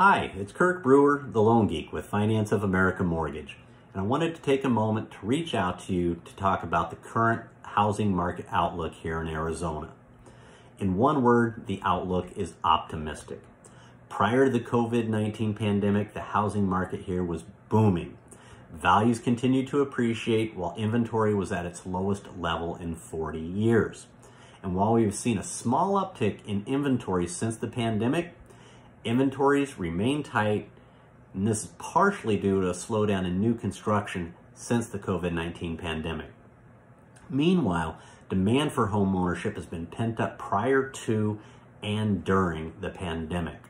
Hi, it's Kirk Brewer, the Loan Geek with Finance of America Mortgage, and I wanted to take a moment to reach out to you to talk about the current housing market outlook here in Arizona. In one word, the outlook is optimistic. Prior to the COVID-19 pandemic, the housing market here was booming. Values continued to appreciate while inventory was at its lowest level in 40 years. And while we've seen a small uptick in inventory since the pandemic, inventories remain tight, and this is partially due to a slowdown in new construction since the COVID-19 pandemic. Meanwhile, demand for home ownership has been pent up prior to and during the pandemic.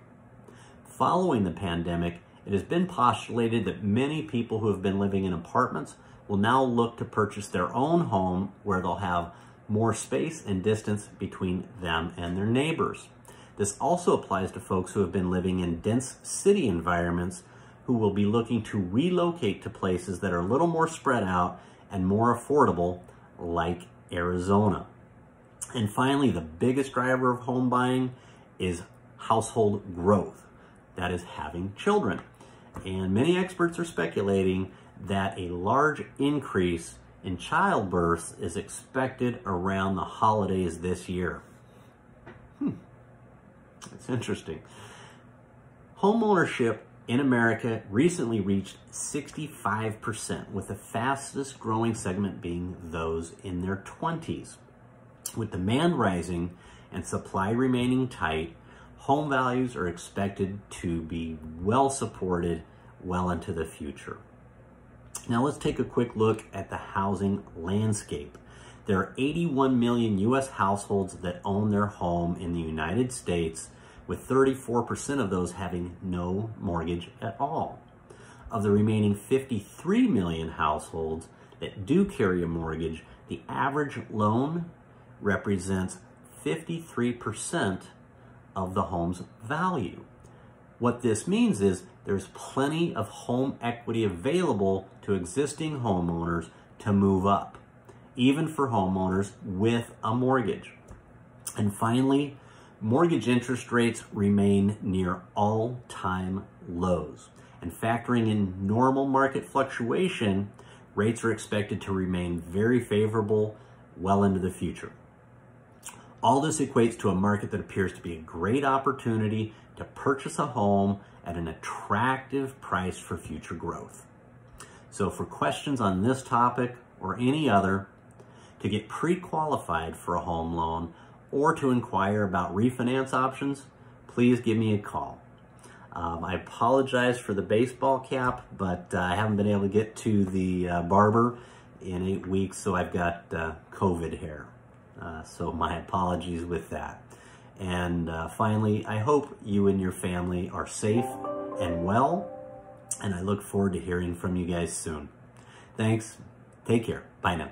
Following the pandemic, it has been postulated that many people who have been living in apartments will now look to purchase their own home where they'll have more space and distance between them and their neighbors. This also applies to folks who have been living in dense city environments who will be looking to relocate to places that are a little more spread out and more affordable, like Arizona. And finally, the biggest driver of home buying is household growth, that is having children. And many experts are speculating that a large increase in childbirths is expected around the holidays this year. It's interesting. Home ownership in America recently reached 65%, with the fastest growing segment being those in their 20s. With demand rising and supply remaining tight, home values are expected to be well supported well into the future. Now let's take a quick look at the housing landscape. There are 81 million U.S. households that own their home in the United States, with 34% of those having no mortgage at all. Of the remaining 53 million households that do carry a mortgage, the average loan represents 53% of the home's value. What this means is there's plenty of home equity available to existing homeowners to move up, even for homeowners with a mortgage. And finally, mortgage interest rates remain near all-time lows. And factoring in normal market fluctuation, rates are expected to remain very favorable well into the future. All this equates to a market that appears to be a great opportunity to purchase a home at an attractive price for future growth. So for questions on this topic or any other, to get pre-qualified for a home loan, or to inquire about refinance options, please give me a call. I apologize for the baseball cap, but I haven't been able to get to the barber in 8 weeks, so I've got COVID hair. So my apologies with that. And finally, I hope you and your family are safe and well, and I look forward to hearing from you guys soon. Thanks. Take care. Bye now.